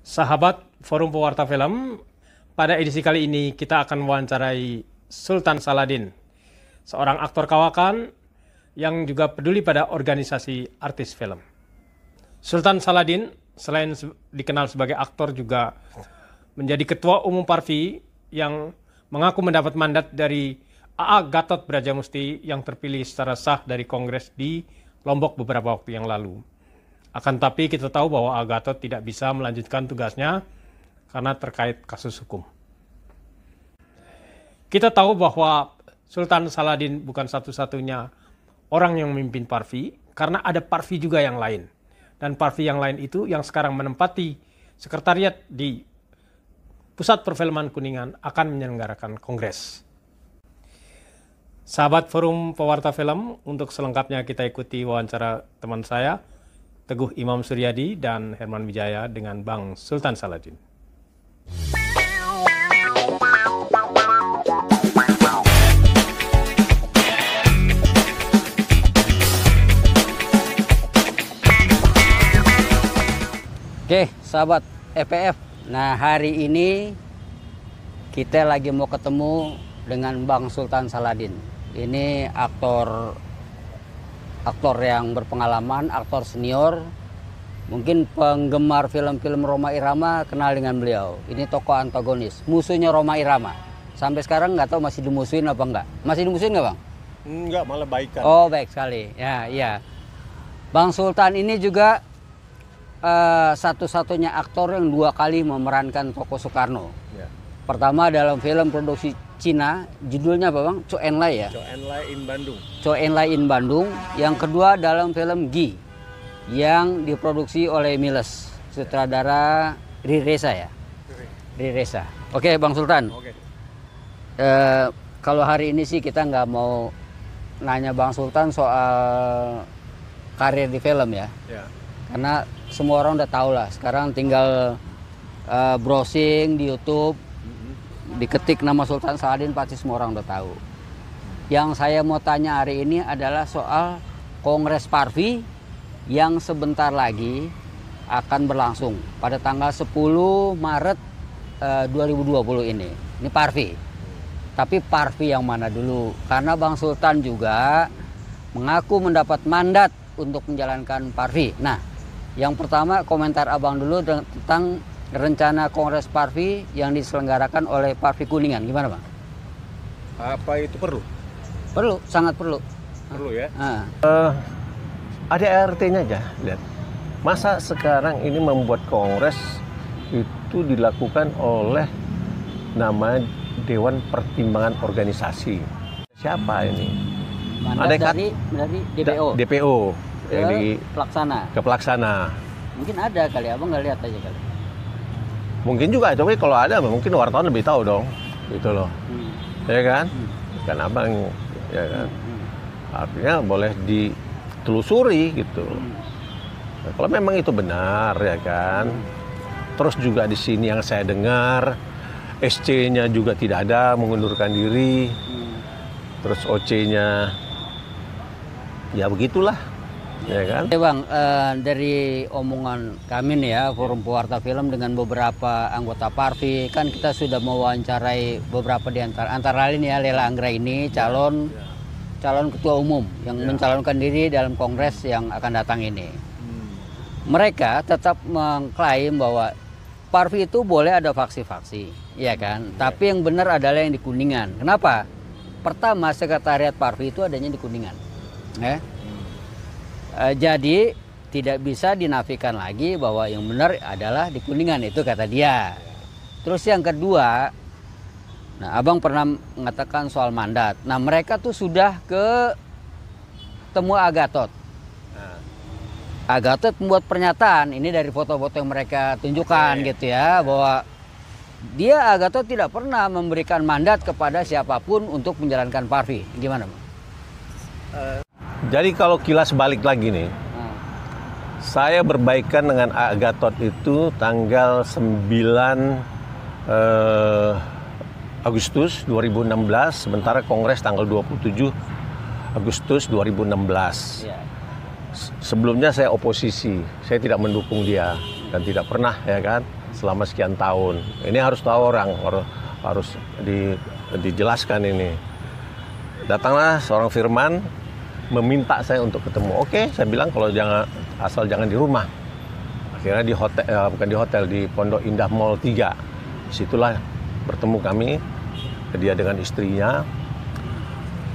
Sahabat Forum Pewarta Film, pada edisi kali ini kita akan mewawancarai Sultan Saladin, seorang aktor kawakan yang juga peduli pada organisasi artis film. Sultan Saladin selain dikenal sebagai aktor juga menjadi Ketua Umum Parvi yang mengaku mendapat mandat dari A.A. Gatot Brajamusti yang terpilih secara sah dari Kongres di Lombok beberapa waktu yang lalu. Akan tapi kita tahu bahwa A.A. Gatot tidak bisa melanjutkan tugasnya karena terkait kasus hukum. Kita tahu bahwa Sultan Saladin bukan satu-satunya orang yang memimpin Parvi, karena ada Parvi juga yang lain. Dan Parvi yang lain itu yang sekarang menempati sekretariat di Pusat Perfilman Kuningan akan menyelenggarakan kongres. Sahabat Forum Pewarta Film, untuk selengkapnya kita ikuti wawancara teman saya, Teguh Imam Suryadi dan Herman Wijaya dengan Bang Sultan Saladin. Oke, sahabat EPF. Nah, hari ini kita lagi mau ketemu dengan Bang Sultan Saladin. Ini aktor yang berpengalaman, aktor senior. Mungkin penggemar film-film Rhoma Irama kenal dengan beliau. Ini tokoh antagonis, musuhnya Rhoma Irama. Sampai sekarang nggak tahu masih dimusuhin apa enggak. Masih dimusuhin nggak, Bang? Enggak, malah baikan. Oh, baik sekali. Ya, iya. Bang Sultan ini juga satu-satunya aktor yang 2 kali memerankan tokoh Soekarno. Ya. Pertama dalam film produksi Cina, judulnya apa, Bang? Chou Enlai ya? Chou Enlai in Bandung. Chou Enlai in Bandung. Yang kedua dalam film Gi, yang diproduksi oleh Miles, sutradara Riresa ya? Riresa. Oke, Bang Sultan. Oke. Kalau hari ini sih kita nggak mau nanya Bang Sultan soal karir di film ya. Ya. Karena semua orang udah tahu lah. Sekarang tinggal browsing di YouTube, diketik nama Sultan Saladin, pasti semua orang udah tahu. Yang saya mau tanya hari ini adalah soal Kongres Parvi yang sebentar lagi akan berlangsung pada tanggal 10 Maret 2020 ini. Ini Parvi. Tapi Parvi yang mana dulu? Karena Bang Sultan juga mengaku mendapat mandat untuk menjalankan Parvi. Nah, yang pertama komentar Abang dulu tentang rencana Kongres Parvi yang diselenggarakan oleh Parvi Kuningan. Gimana, Bang? Apa itu perlu? Perlu, sangat perlu. Perlu ya? Ada ART-nya aja, lihat. Masa sekarang ini membuat kongres itu dilakukan oleh nama Dewan Pertimbangan Organisasi. Siapa ini? Mandat dari DPO. DPO. Ke pelaksana. Mungkin ada kali, Abang nggak lihat aja kali. Mungkin juga, tapi kalau ada mungkin wartawan lebih tahu dong, gitu loh. Ya kan? Kan Abang, ya kan? Artinya boleh ditelusuri gitu. Nah, kalau memang itu benar, ya kan? Terus juga di sini yang saya dengar, SC-nya juga tidak ada, mengundurkan diri. Terus OC-nya, ya begitulah. Ya kan? Oke, Bang, dari omongan kami nih ya, Forum Pewarta Film dengan beberapa anggota Parvi, kan kita sudah mewawancarai beberapa di antara lain ya, Lela Anggra ini calon ketua umum yang mencalonkan diri dalam kongres yang akan datang ini. Mereka tetap mengklaim bahwa Parvi itu boleh ada faksi-faksi, ya kan? Tapi yang benar adalah yang di Kuningan. Kenapa? Pertama, sekretariat Parvi itu adanya di Kuningan. Ya. Jadi tidak bisa dinafikan lagi bahwa yang benar adalah di Kuningan, itu kata dia. Terus yang kedua, nah Abang pernah mengatakan soal mandat. Nah mereka tuh sudah ke temu A. Gatot. A. Gatot membuat pernyataan, ini dari foto-foto yang mereka tunjukkan gitu ya, bahwa dia A. Gatot tidak pernah memberikan mandat kepada siapapun untuk menjalankan Parvi. Gimana, Bang? Jadi kalau kilas balik lagi nih, saya berbaikan dengan A. Gatot itu tanggal 9 Agustus 2016, sementara Kongres tanggal 27 Agustus 2016. Ya. Sebelumnya saya oposisi, saya tidak mendukung dia dan tidak pernah, ya kan. selama sekian tahun. Ini harus tahu orang, harus dijelaskan ini. Datanglah seorang Firman meminta saya untuk ketemu. Oke, saya bilang kalau asal jangan di rumah. Akhirnya di hotel, bukan di hotel, di Pondok Indah Mall 3. Disitulah bertemu kami, dia dengan istrinya.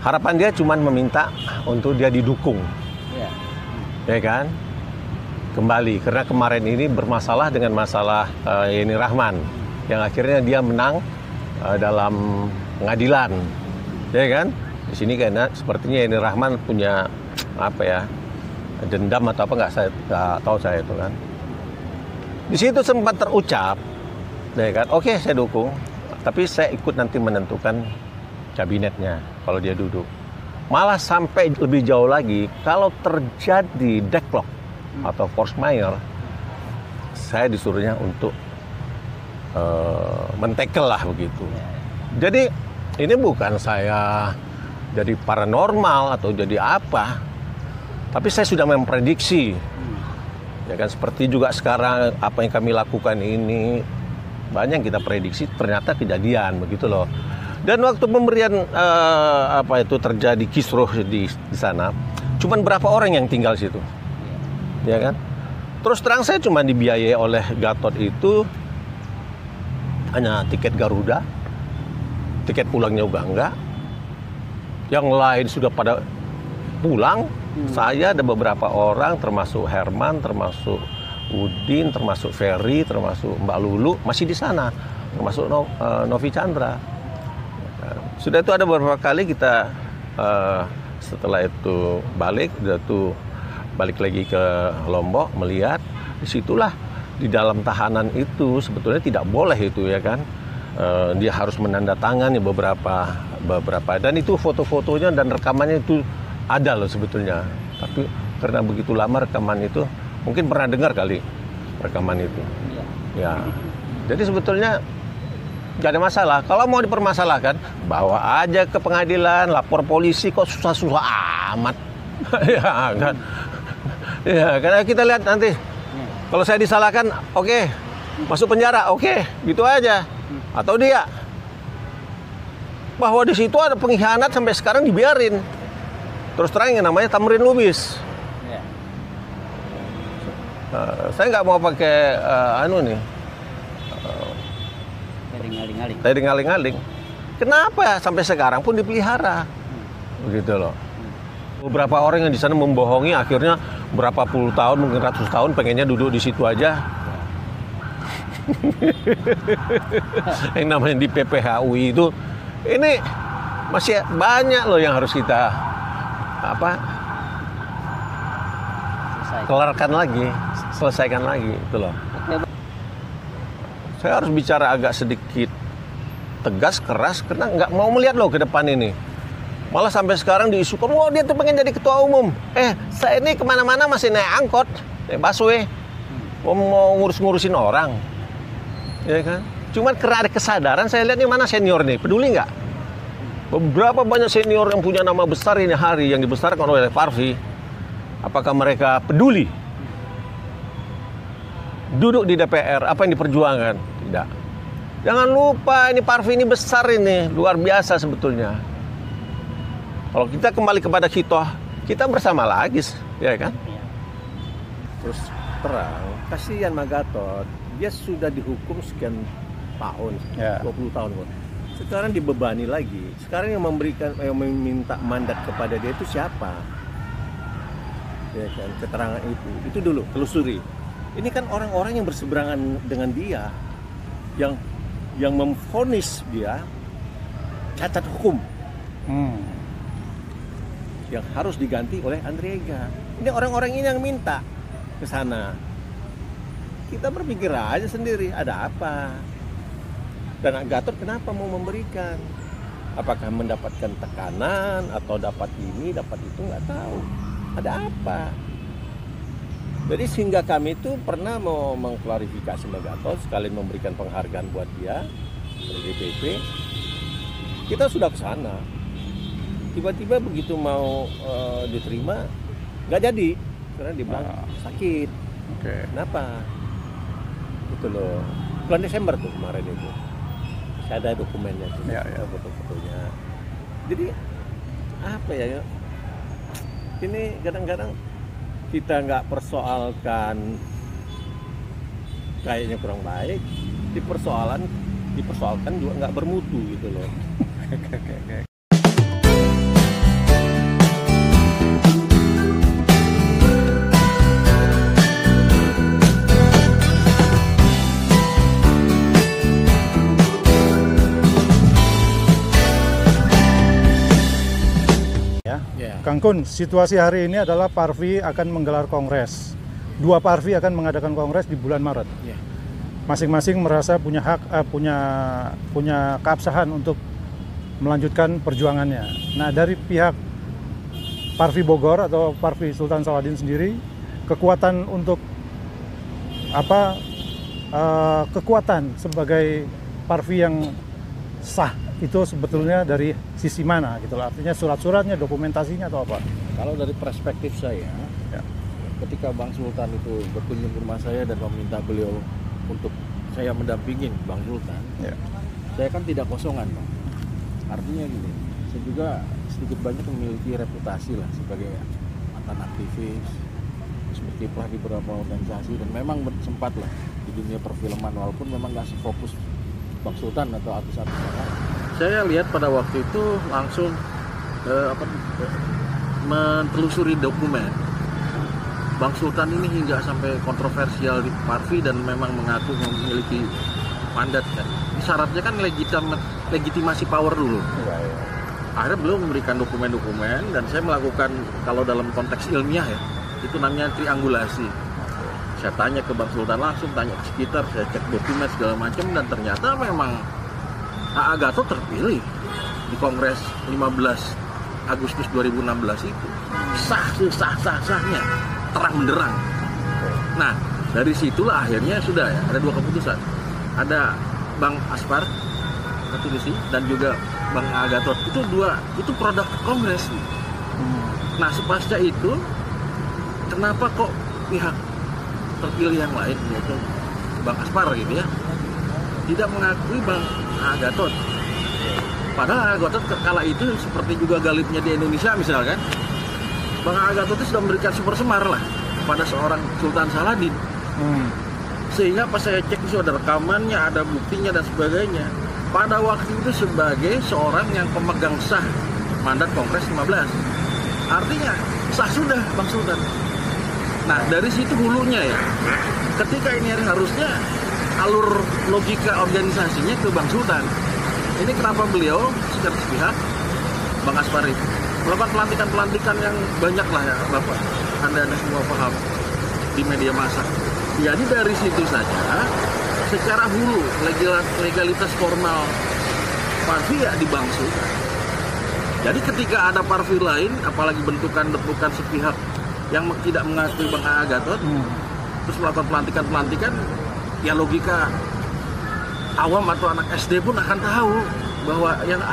Harapan dia cuma meminta untuk dia didukung, ya kan? Kembali, karena kemarin ini bermasalah dengan masalah Yeni Rahman, yang akhirnya dia menang dalam pengadilan, ya kan? Di sini kayaknya sepertinya Yeni Rahman punya apa ya, dendam atau apa, nggak tahu saya itu kan. Di situ sempat terucap, ya kan? Oke, saya dukung, tapi saya ikut nanti menentukan kabinetnya kalau dia duduk. Malah sampai lebih jauh lagi, kalau terjadi deadlock atau force majeure, saya disuruhnya untuk mentekel lah begitu. Jadi ini bukan saya jadi paranormal atau jadi apa, tapi saya sudah memprediksi, ya kan, seperti juga sekarang apa yang kami lakukan ini banyak yang kita prediksi ternyata kejadian begitu loh. Dan waktu pemberian apa itu terjadi kisruh di sana, cuman berapa orang yang tinggal situ, ya kan? Terus terang saya cuma dibiayai oleh Gatot itu hanya tiket Garuda, tiket pulangnya juga enggak. Yang lain sudah pada pulang. Saya ada beberapa orang, termasuk Herman, termasuk Udin, termasuk Ferry, termasuk Mbak Lulu masih di sana, termasuk Novi Chandra. Sudah itu ada beberapa kali kita setelah itu balik lagi ke Lombok melihat, disitulah di dalam tahanan itu sebetulnya tidak boleh itu, ya kan, dia harus menandatangani beberapa dan itu foto-fotonya dan rekamannya itu ada loh sebetulnya, tapi karena begitu lama rekaman itu, mungkin pernah dengar kali rekaman itu, ya. Jadi sebetulnya gak ada masalah. Kalau mau dipermasalahkan, bawa aja ke pengadilan, lapor polisi, kok susah-susah amat. Ya kan? Ya, karena kita lihat nanti. Kalau saya disalahkan, oke, masuk penjara, oke, gitu aja. Atau dia bahwa di situ ada pengkhianat sampai sekarang dibiarin. Terus terang yang namanya Tamrin Lubis. Saya nggak mau pakai tadi ngaling-ngaling. Kenapa sampai sekarang pun dipelihara? Begitu loh. Beberapa orang yang di sana membohongi, akhirnya berapa puluh tahun, mungkin ratus tahun pengennya duduk di situ aja. Yang namanya di PPHUI itu, ini masih banyak loh yang harus kita selesaikan lagi itu loh. Saya harus bicara agak sedikit tegas, keras, karena nggak mau melihat loh ke depan ini. Malah sampai sekarang diisukan, wah dia tuh pengen jadi ketua umum. Saya ini kemana-mana masih naik angkot, naik busway, mau ngurusin orang, ya kan? Cuman karena ada kesadaran, saya lihat nih mana senior nih, peduli nggak? Beberapa banyak senior yang punya nama besar ini hari yang dibesarkan oleh Parvi, apakah mereka peduli? Duduk di DPR, apa yang diperjuangkan? Tidak. Jangan lupa, ini Parvi ini besar ini, luar biasa sebetulnya. Kalau kita kembali kepada kita bersama lagi, ya kan? Terus terang, kasihan Gatot, dia sudah dihukum sekian tahun, 20 tahun. Sekarang dibebani lagi. Sekarang yang meminta mandat kepada dia itu siapa? Ya kan, keterangan itu dulu telusuri. Ini kan orang-orang yang berseberangan dengan dia, yang memvonis dia cacat hukum, yang harus diganti oleh Andriega. Ini orang-orang ini yang minta ke sana. Kita berpikir aja sendiri, ada apa? Dan Gatot kenapa mau memberikan? Apakah mendapatkan tekanan atau dapat ini, dapat itu, nggak tahu. Ada apa? Jadi sehingga kami itu pernah mau mengklarifikasi Mbak Gatot, sekali memberikan penghargaan buat dia dari DPP. Kita sudah ke sana. Tiba-tiba begitu mau diterima, nggak jadi, karena dia bilang sakit. Kenapa? Gitu loh. bulan Desember tuh kemarin itu. Saya ada dokumennya tuh, Ya, ya. foto-fotonya. Jadi apa ya? Ini kadang-kadang kita nggak persoalkan kayaknya kurang baik, dipersoalkan juga nggak bermutu gitu loh. Kang Kun, situasi hari ini adalah Parvi akan menggelar kongres. Dua Parvi akan mengadakan kongres di bulan Maret. Ya. Masing-masing merasa punya hak, punya keabsahan untuk melanjutkan perjuangannya. Nah, dari pihak Parvi Bogor atau Parvi Sultan Saladin sendiri, kekuatan untuk kekuatan sebagai Parvi yang sah itu sebetulnya dari sisi mana gitu loh, artinya surat-suratnya, dokumentasinya atau apa? Kalau dari perspektif saya, Ya. ketika Bang Sultan itu berkunjung ke rumah saya dan meminta beliau untuk saya mendampingin Bang Sultan, Ya. saya kan tidak kosongan, Bang. Artinya gini, saya juga sedikit banyak memiliki reputasi lah sebagai mantan aktivis, berkiprah di beberapa organisasi, dan memang sempat lah di dunia perfilman, walaupun memang nggak sefokus Bang Sultan atau artis-artis yang lain. Saya lihat pada waktu itu langsung menelusuri dokumen Bang Sultan ini hingga sampai kontroversial di Parvi dan memang mengaku memiliki mandat kan. Syaratnya kan legitimasi power dulu. Akhirnya beliau memberikan dokumen-dokumen dan saya melakukan, kalau dalam konteks ilmiah ya, itu namanya triangulasi. Saya tanya ke Bang Sultan langsung, tanya ke sekitar, saya cek dokumen segala macam, dan ternyata memang A.A. Gatot terpilih di Kongres 15 Agustus 2016 itu. Sah-sahnya, terang benderang. Nah, dari situlah akhirnya sudah ya, ada dua keputusan. Ada Bang Aspar Ketunisi dan juga Bang A.A. Gatot. Itu produk Kongres. Nah, sepasca itu kenapa kok pihak terpilih yang lain, yaitu Bang Aspar gitu ya, tidak mengakui Bang A.A. Gatot? Padahal A.A. Gatot kala itu seperti juga galibnya di Indonesia misalkan, Bang A.A. Gatot itu sudah memberikan super semar lah kepada seorang Sultan Saladin. Sehingga pas saya cek itu ada rekamannya, ada buktinya dan sebagainya. Pada waktu itu sebagai seorang yang pemegang sah mandat Kongres 15. Artinya sah sudah Bang Sultan. Nah, dari situ hulunya ya. Ketika ini harusnya alur logika organisasinya ke Bang Sultan. Ini kenapa beliau secara sepihak, Bang Aspar itu melakukan pelantikan-pelantikan yang banyak lah ya, Bapak. Anda semua paham di media massa. Jadi dari situ saja, secara hulu legalitas formal Parvi ya di Bang Sultan. Jadi ketika ada Parvi lain, apalagi bentukan sepihak yang tidak mengakui Bang A.A. Gatot, terus melakukan pelantikan-pelantikan, ya logika awam atau anak SD pun akan tahu bahwa yang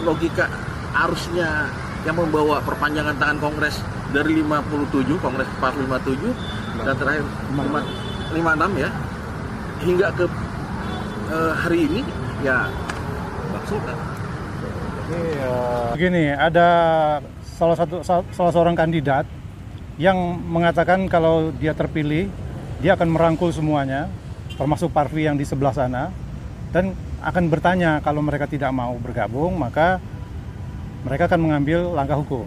logika arusnya yang membawa perpanjangan tangan Kongres dari 57, Kongres Parvi 57 dan terakhir 56 ya, hingga ke hari ini ya Bang Sultan. Begini, ada salah seorang kandidat yang mengatakan kalau dia terpilih, dia akan merangkul semuanya, termasuk Parvi yang di sebelah sana, dan akan bertanya kalau mereka tidak mau bergabung, maka mereka akan mengambil langkah hukum.